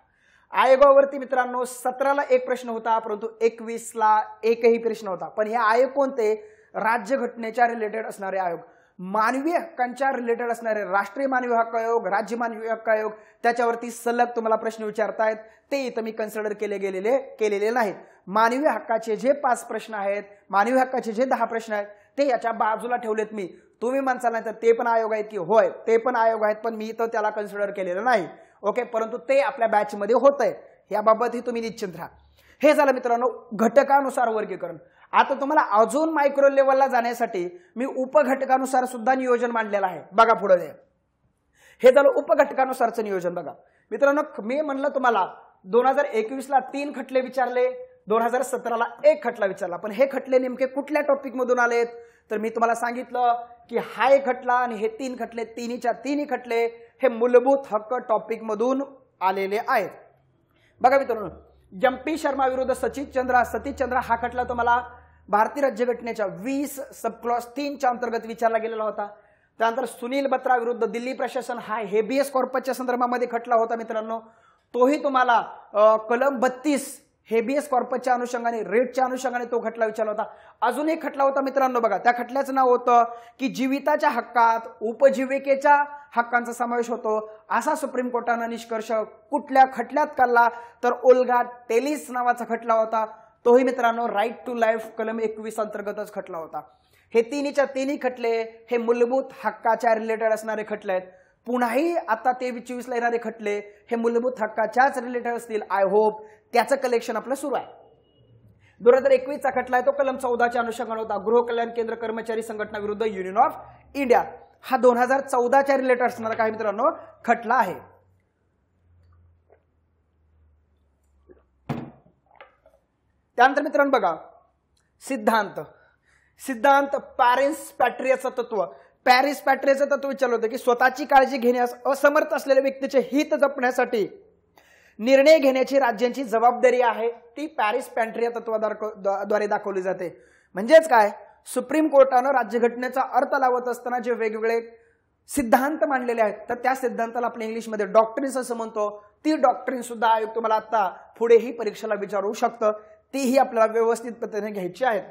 आयोगावरती मित्रांनो 17ला 1 प्रश्न होता परंतु 21ला एकही प्रश्न होता. पण हे आयोग कोणते? राज्यघटनेच्या रिलेटेड असणारे आयोग, मानवी हक्कांच्या रिलेटेड असणारे राष्ट्रीय मानवी हक्क आयोग, राज्य मानवी हक्क आयोग, त्याच्यावरती सलग तुम्हाला प्रश्न विचारतायत. ते इथं मी कन्सिडर केलेले नाहीत. मानवी हक्काचे जे 5 प्रश्न आहेत, मानवी हक्काचे जे 10 प्रश्न आहेत ते याच्या बाजूला ठेवलेत मी. तुम्ही म्हणसाल नाही तर ते पण आयोग आहेत की होय ते पण आयोग आहेत, पण मी तर त्याला कन्सिडर केलेलं नाही. ओके, परंतु ते आपल्या बॅच मध्ये होतंय, याबाबतही तुम्ही निश्चिंत राहा. हे झालं मित्रांनो घटकानुसार वर्गीकरण. आता तुम्हाला अजून मायक्रो लेवलला जाण्यासाठी मी उपघटकानुसार सुद्धा नियोजन मांडलेलं आहे. बघा पुढे हे झालं उपघटकानुसारचं नियोजन. बघा मित्रांनो मी म्हणलं तुम्हाला 2021ला 3 खटले विचारले, 2017ला 1 खटला विचारला. पण हे खटले नेमके कुठल्या टॉपिक मधून आलेत? तर मी तुम्हाला सांगितलं की हा एक खटला आणि हे 3 खटले, तिन्हीच्या तिन्ही खटले हे मूलभूत हक्क टॉपिक मधून आलेले आहेत. बघा मित्रांनो जम्पी शर्मा विरुद्ध सतीश चंद्र हा खटला तुम्हाला भारतीय राज्यघटनेच्या 20 सबक्लॉज 3च्या अंतर्गत विचारला गेलेला होता. त्यानंतर सुनील बत्रा विरुद्ध दिल्ली प्रशासन हा हेबियस कॉर्पसच्या संदर्भामध्ये खटला होता मित्रांनो. तोही तुम्हाला कलम 32 हेबियस कॉर्पसच्या अनुषंगाने, रेटच्या अनुषंगाने तो खटला विचारला होता. अजून एक खटला होता मित्रांनो बघा, त्या खटल्याचं नाव होतं की जीविताच्या हक्कात उपजीविकेच्या हक्कांचा समावेश होतो असा सुप्रीम कोर्टानं निष्कर्ष कुठल्या खटल्यात काढला? तर ओल्गा टेलिस नावाचा खटला होता. तोही मित्रांनो राईट टू लाईफ कलम 21 अंतर्गतच खटला होता. हे तिन्हीच्या तिन्ही खटले हे मूलभूत हक्काच्या रिलेटेड असणारे खटले आहेत. पुन्हाही आता 23-24ला येणारे खटले हे मूलभूत हक्काच्याच रिलेटेड असतील. आय होप त्याचं कलेक्शन आपलं सुरू आहे. 2021चा खटला आहे तो कलम 14च्या अनुषंगाने होता. गृह कल्याण केंद्र कर्मचारी संघटना विरुद्ध युनियन ऑफ इंडिया हा 2014च्या रिलेटेड असणारा काही मित्रांनो खटला आहे. त्यानंतर मित्रांनो बघा सिद्धांत पॅरिस पॅट्रियाचं तत्व. पॅरिस पॅट्रियाचं तत्व विचारलं होतं की स्वतःची काळजी घेण्यास असमर्थ असलेल्या व्यक्तीचे हित जपण्यासाठी निर्णय घेण्याची राज्यांची जबाबदारी आहे ती पॅरिस पॅट्रिया तत्वाद्वारे दाखवली जाते. म्हणजेच काय, सुप्रीम कोर्टानं राज्यघटनेचा अर्थ लावत असताना जे वेगवेगळे सिद्धांत मांडलेले आहेत तर त्या सिद्धांताला आपण इंग्लिशमध्ये डॉक्ट्रिन्स असं म्हणतो. ती डॉक्ट्रिन सुद्धा आयोग तुम्हाला आता पुढेही परीक्षेला विचारू शकतं. तीही आपल्याला व्यवस्थित पद्धतीने घ्यायची आहेत.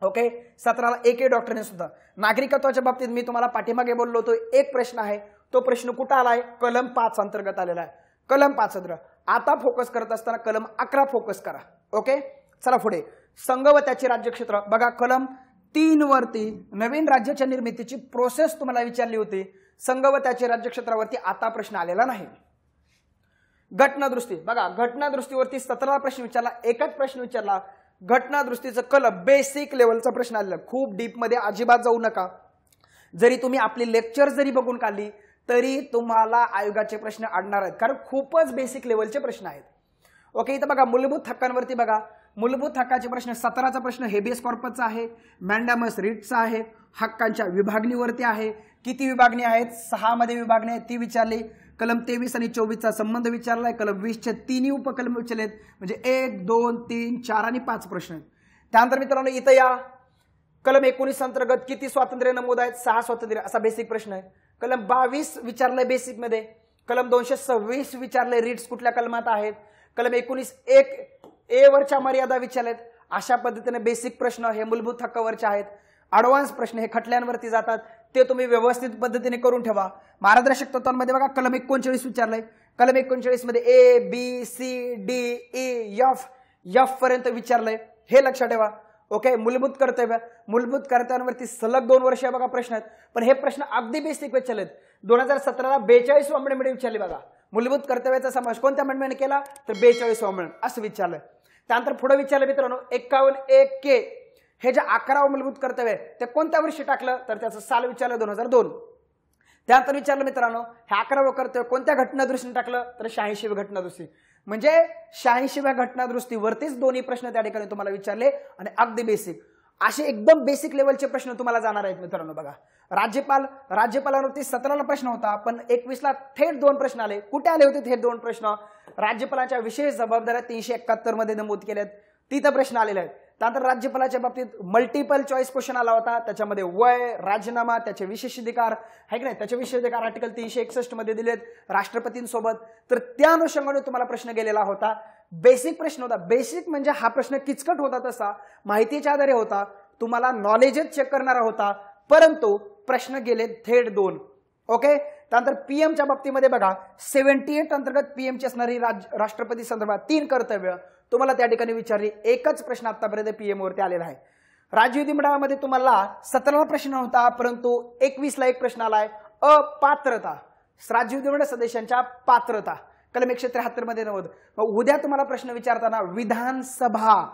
ओके, 17ला एक डॉक्टरने सुद्धा. नागरिकत्वाच्या बाबतीत मी तुम्हाला पाठीमागे बोललो होतो, एक प्रश्न आहे, तो प्रश्न कुठं आलाय, कलम 5 अंतर्गत आलेला आहे. कलम 5 अंतर्गत. आता फोकस करत असताना कलम 11 फोकस करा. ओके, चला पुढे. संघ व त्याचे राज्यक्षेत्र बघा, कलम 3 वरती नवीन राज्याच्या निर्मितीची प्रोसेस तुम्हाला विचारली होती. संघ व त्याचे राज्यक्षेत्रावरती आता प्रश्न आलेला नाही. घटनादुरुस्ती बघा, घटनादुरुस्तीवरती 17 प्रश्न विचारला, एकच प्रश्न विचारला. घटनादुरुस्तीचं कलम बेसिक लेवलचा प्रश्न आलेला, खूप डीप मध्ये अजिबात जाऊ नका. जरी तुम्ही आपली लेक्चर जरी बघून काढली तरी तुम्हाला आयोगाचे प्रश्न अडणार आहेत, कारण खूपच बेसिक लेवलचे प्रश्न आहेत. ओके, इथं बघा मूलभूत हक्कांवरती बघा, मूलभूत हक्काचे प्रश्न 17चा प्रश्न हेबियस कॉर्पसचा आहे, मॅन्डामस रिटचा आहे, हक्कांच्या विभागणीवरती आहे. किती विभागणी आहेत, 6 मध्ये विभागणी आहे ती विचारली. कलम 23 आणि 24चा संबंध विचारलाय. कलम 20चे 3 उपकलम विचारलेत, म्हणजे 1, 2, 3, 4 आणि 5 प्रश्न आहेत. त्यानंतर मित्रांनो इथं या कलम 19 अंतर्गत किती स्वातंत्र्य नमूद आहेत, 6 स्वातंत्र्य असा बेसिक प्रश्न आहे. कलम 22 विचारलंय बेसिक मध्ये. कलम 226 विचारलंय रिट्स कुठल्या कलमात आहेत. कलम 19(1) ए वरच्या मर्यादा विचारलेत. अशा पद्धतीने बेसिक प्रश्न हे मूलभूत हक्कावरचे आहेत. ॲडव्हान्स प्रश्न हे खटल्यांवरती जातात, ते तुम्ही व्यवस्थित पद्धतीने करून ठेवा. मार्गदर्शक तत्वांमध्ये बघा कलम 39 विचारलंय. कलम 39 मध्ये A B C D E F पर्यंत विचारलंय, हे लक्षात ठेवा. ओके, मूलभूत कर्तव्य, मूलभूत कर्तव्यांवरती सलग 2 वर्ष बघा प्रश्न आहेत, पण हे प्रश्न अगदी बेसिक विचारलेत. 2017ला 42 अमेंडमेंट विचारली बघा. मूलभूत कर्तव्याचा समावेश कोणत्या अमेंडमेंट केला, तर 42 अमेंडमेंट असं विचारलंय. त्यानंतर पुढे विचारलं मित्रांनो 51(1) हे जे 11वं मूलभूत कर्तव्य आहे ते कोणत्या वर्षी टाकलं, तर त्याचं साल विचारलं 2002. त्यानंतर विचारलं मित्रांनो हे 11वं कर्तव्य कोणत्या घटनादुरुस्तीने टाकलं, तर 86वी घटनादुरुस्ती. म्हणजे 86व्या घटनादुरुस्तीवरतीच दोन्ही प्रश्न त्या ठिकाणी तुम्हाला विचारले आणि अगदी बेसिक असे एकदम बेसिक लेवलचे प्रश्न तुम्हाला जाणार आहेत मित्रांनो. बघा, राज्यपालावरती 17ला प्रश्न होता, पण 21ला थेट 2 प्रश्न आले. कुठे आले होते थेट 2 प्रश्न, राज्यपालाच्या विशेष जबाबदाऱ्या 371 मध्ये नमूद केल्यात, तिथं प्रश्न आलेले आहेत. त्यानंतर राज्यपालाच्या बाबतीत मल्टिपल चॉईस क्वेश्चन आला होता, त्याच्यामध्ये वय, राजीनामा, त्याचे विशेष अधिकार आहे की नाही, त्याचे विशेष अधिकार आर्टिकल 361 मध्ये दिलेत राष्ट्रपतींसोबत. तर त्या अनुषंगाने तुम्हाला प्रश्न गेलेला होता. बेसिक प्रश्न होता. बेसिक म्हणजे हा प्रश्न किचकट होता, तसा माहितीच्या आधारे होता, तुम्हाला नॉलेजच चेक करणारा होता, परंतु प्रश्न गेले थेट 2. ओके, त्यानंतर पीएमच्या बाबतीमध्ये बघा 78 अंतर्गत पीएमची असणारी राष्ट्रपती संदर्भात 3 कर्तव्य तुम्हाला त्या ठिकाणी विचारली. एकच प्रश्न आतापर्यंत पीएम वरती आलेला आहे. राज्य विधिमंडळामध्ये तुम्हाला 17ला प्रश्न होता, परंतु 21ला एक प्रश्न आलाय, अपात्रता, राज्य विधिमंडळ सदस्यांच्या पात्रता, कलम 173 मध्ये नमूद. मग उद्या तुम्हाला प्रश्न विचारताना विधानसभा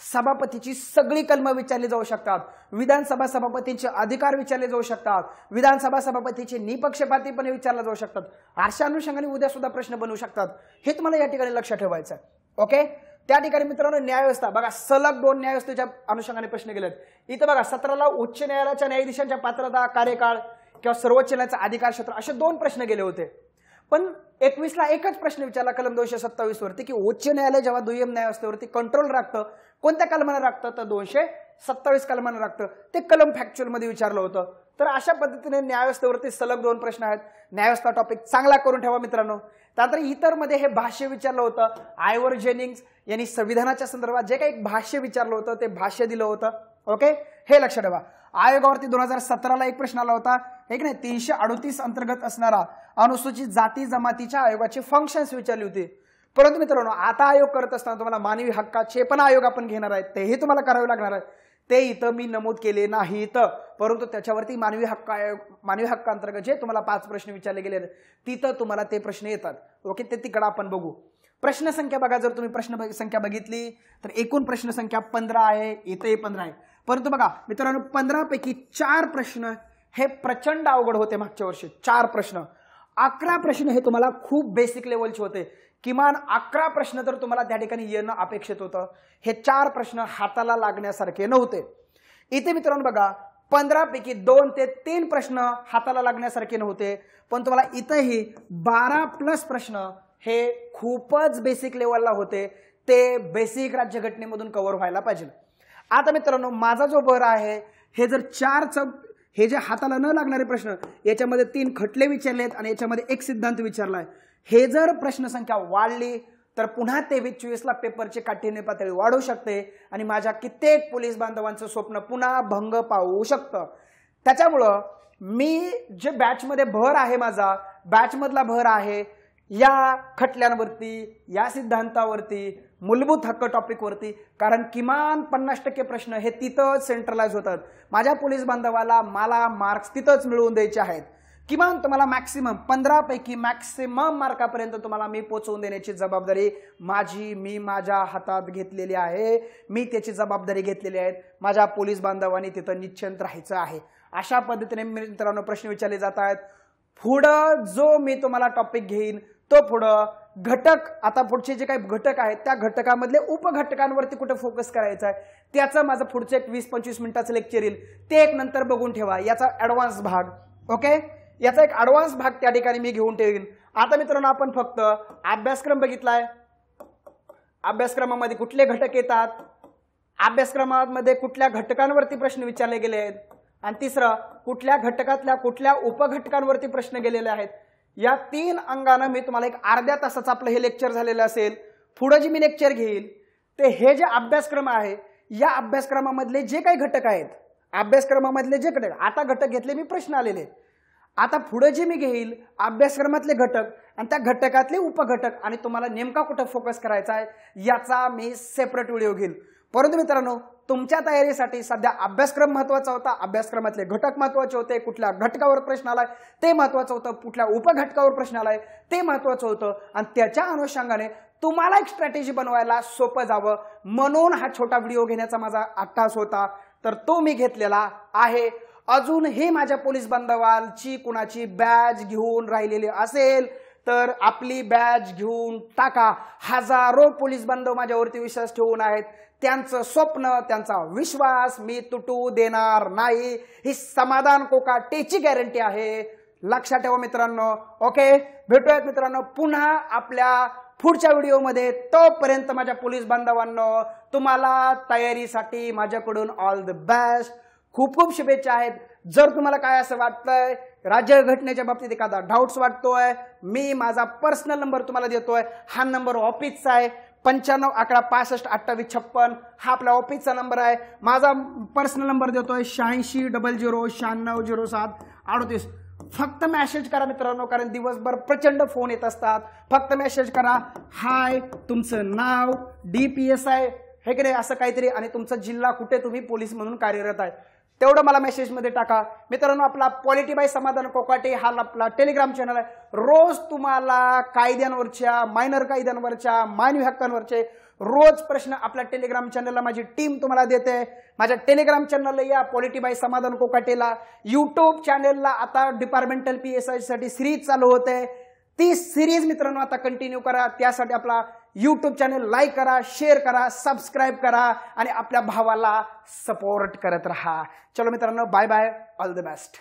सभापतीची सगळी कलमं विचारली जाऊ शकतात, विधानसभा सभापतींचे अधिकार विचारले जाऊ शकतात, विधानसभा सभापतीचे निपक्षपातीपणे विचारले जाऊ शकतात. अशा अनुषंगाने उद्या सुद्धा प्रश्न बनवू शकतात, हे तुम्हाला या ठिकाणी लक्षात ठेवायचं आहे. ओके, त्या ठिकाणी मित्रांनो न्यायव्यवस्था बघा, सलग 2 न्यायव्यवस्थेच्या अनुषंगाने प्रश्न गेलेत. इथं बघा 17ला उच्च न्यायालयाच्या न्यायाधीशांच्या पात्रता, कार्यकाळ किंवा सर्वोच्च न्यायालयाचा अधिकार क्षेत्र असे 2 प्रश्न गेले होते. पण 21ला एकच प्रश्न विचारला कलम 227 वरती की उच्च न्यायालय जेव्हा दुय्यम न्यायव्यवस्थेवरती कंट्रोल राखतं, कोणत्या कलमाने राखतं, तर 227 कलमाने राखतं. ते कलम फॅक्च्युअल मध्ये विचारलं होतं. तर अशा पद्धतीने न्यायव्यवस्थेवरती सलग 2 प्रश्न आहेत. न्यायव्यवस्था टॉपिक चांगला करून ठेवा मित्रांनो. त्यानंतर इतर मध्ये हे भाष्य विचारलं होतं. आयवर जेनिंग्स यांनी संविधानाच्या संदर्भात जे काही भाष्य विचारलं होतं ते भाष्य दिलं होतं. ओके, हे लक्षात ठेवा. आयोगावरती 2017ला एक प्रश्न आला होता, एक नाही 338 अंतर्गत असणारा अनुसूचित जाती जमातीच्या आयोगाचे फंक्शन्स विचारली होती. परंतु मित्रांनो आता आयोग करत असताना तुम्हाला मानवी हक्काचे पण आयोग आपण घेणार आहेत, तेही तुम्हाला करावे लागणार आहे. ते इथं मी नमूद केले नाहीत, परंतु त्याच्यावरती मानवी हक्क अंतर्गत जे तुम्हाला 5 प्रश्न विचारले गेले तिथं तुम्हाला ते प्रश्न येतात. ओके, ते तिकडे आपण बघू. प्रश्न संख्या बघा, जर तुम्ही प्रश्न संख्या बघितली तर एकूण प्रश्न संख्या 15 आहे, इथे 15 आहे. परंतु बघा मित्रांनो 15 पैकी 4 प्रश्न हे प्रचंड अवघड होते मागच्या वर्षी. 4 प्रश्न, 11 प्रश्न हे तुम्हाला खूप बेसिक लेवलचे होते. किमान 11 प्रश्न तर तुम्हाला त्या ठिकाणी येणं अपेक्षित होतं. हे 4 प्रश्न हाताला लागण्यासारखे नव्हते. इथे मित्रांनो बघा 15 पैकी 2 ते 3 प्रश्न हाताला लागण्यासारखे नव्हते, पण तुम्हाला इथेही 12+ प्रश्न हे खूपच बेसिक लेवलला होते. ते बेसिक राज्यघटनेमधून कव्हर व्हायला पाहिजे. आता मित्रांनो माझा जो भर आहे, हे जर 4 हे जे हाताला न लागणारे प्रश्न, याच्यामध्ये 3 खटले विचारलेत आणि याच्यामध्ये 1 सिद्धांत विचारलाय. हे जर प्रश्न संख्या वाढली तर पुन्हा 23-24 ला पेपरची काठीण्य पातळी वाढू शकते आणि माझ्या कित्येक पोलीस बांधवांचं स्वप्न पुन्हा भंग पावू शकतं. त्याच्यामुळं मी जे बॅचमध्ये भर आहे, माझा बॅचमधला भर आहे या खटल्यांवरती, या सिद्धांतावरती, मूलभूत हक्क टॉपिकवरती. कारण किमान 50% प्रश्न हे तिथंच सेंट्रलाइज होतात. माझ्या पोलीस बांधवाला मला मार्क्स तिथंच मिळवून द्यायचे आहेत. किमान तुम्हाला मॅक्सिमम 15 पैकी मॅक्सिमम मार्कापर्यंत तुम्हाला मी पोहोचवून देण्याची जबाबदारी मी माझ्या हातात घेतलेली आहे. मी त्याची जबाबदारी घेतलेली आहे. माझ्या पोलीस बांधवांनी तिथं निश्चिंत राहायचं आहे. अशा पद्धतीने मित्रांनो प्रश्न विचारले जात आहेत. पुढं जो मी तुम्हाला टॉपिक घेईन तो पुढं घटक, आता पुढचे जे काही घटक आहेत त्या घटकामधले उपघटकांवरती कुठे फोकस करायचा आहे त्याचं माझं पुढचं एक 20-25 मिनिटाचं लेक्चर येईल. ते एक नंतर बघून ठेवा, याचा ऍडव्हान्स भाग. ओके, याचा एक ऍडव्हान्स भाग त्या ठिकाणी मी घेऊन ठेवीन. आता मित्रांनो आपण फक्त अभ्यासक्रम बघितलाय. अभ्यासक्रमामध्ये कुठले घटक येतात, अभ्यासक्रमामध्ये कुठल्या घटकांवरती प्रश्न विचारले गेले आहेत, आणि तिसरं कुठल्या घटकातल्या कुठल्या उपघटकांवरती प्रश्न गेलेले आहेत. या 3 अंगानं मी तुम्हाला एक अर्ध्या तासाचं आपलं हे लेक्चर झालेलं असेल. पुढे जे मी लेक्चर घेईल ते हे जे अभ्यासक्रम आहे या अभ्यासक्रमामधले जे काही घटक आहेत, अभ्यासक्रमामधले जे घटक, आता घटक घेतले मी, प्रश्न आलेले. आता पुढे जे मी घेईल अभ्यासक्रमातले घटक आणि त्या घटकातले उपघटक आणि तुम्हाला नेमका कुठं फोकस करायचा आहे याचा मी सेपरेट व्हिडिओ घेईल. परंतु मित्रांनो तुमच्या तयारीसाठी सध्या अभ्यासक्रम महत्त्वाचा होता, अभ्यासक्रमातले घटक महत्त्वाचे होते, कुठल्या घटकावर प्रश्न आलाय ते महत्त्वाचं होतं, कुठल्या उपघटकावर प्रश्न आलाय ते महत्त्वाचं होतं, आणि त्याच्या अनुषंगाने तुम्हाला एक स्ट्रॅटेजी बनवायला सोपं जावं म्हणून हा छोटा व्हिडिओ घेण्याचा माझा अट्टास होता. तर तो मी घेतलेला आहे. अजूनही माझ्या पोलीस बांधवांची कुणाची बॅच घेऊन राहिलेली असेल तर आपली बॅच घेऊन टाका. हजारो पोलीस बांधव माझ्यावरती विश्वास ठेवून आहेत. त्यांचं स्वप्न, त्यांचा विश्वास मी तुटू देणार नाही. ही समाधान कोकाटेची गॅरंटी आहे. लक्षात ठेवा मित्रांनो. ओके, भेटूयात मित्रांनो पुन्हा आपल्या पुढच्या व्हिडिओमध्ये. तोपर्यंत माझ्या पोलीस बांधवांनो तुम्हाला तयारीसाठी माझ्याकडून ऑल द बेस्ट. खूप खूप शुभेच्छा आहेत. जर तुम्हाला काय असं वाटतंय, राज्यघटनेच्या बाबतीत एखादा डाऊट्स वाटतोय, मी माझा पर्सनल नंबर तुम्हाला देतोय. हा नंबर ऑफिसचा आहे, 95 11 65 28 56. हा आपला ऑफिसचा नंबर आहे. माझा पर्सनल नंबर देतोय 86 00 96 07 38. फक्त मेसेज करा मित्रांनो, कारण दिवसभर प्रचंड फोन येत असतात. फक्त मेसेज करा, हाय, तुमचं नाव, DPSI हे की नाही असं काहीतरी, आणि तुमचा जिल्हा कुठे तुम्ही पोलीस म्हणून कार्यरत आहे तेवढं मला मेसेजमध्ये टाका. मित्रांनो आपला पॉलिटी बाय समाधान कोकाटे हा आपला टेलिग्राम चॅनल आहे. रोज तुम्हाला कायद्यांवरच्या, मायनर कायद्यांवरच्या, मानवी हक्कांवरचे रोज प्रश्न आपल्या टेलिग्राम चॅनलला माझी टीम तुम्हाला देते. माझ्या टेलिग्राम चॅनलला या, पॉलिटी बाय समाधान कोकाटेला. युट्यूब चॅनलला आता डिपार्टमेंटल PSI साठी सिरीज चालू होते. ती सिरीज मित्रांनो आता कंटिन्यू करा. त्यासाठी आपला यूट्यूब चॅनल लाईक करा, शेअर करा, सबस्क्राईब करा आणि आपल्या भावाला सपोर्ट करत राहा. चलो मित्रांनो, bye bye, all the best.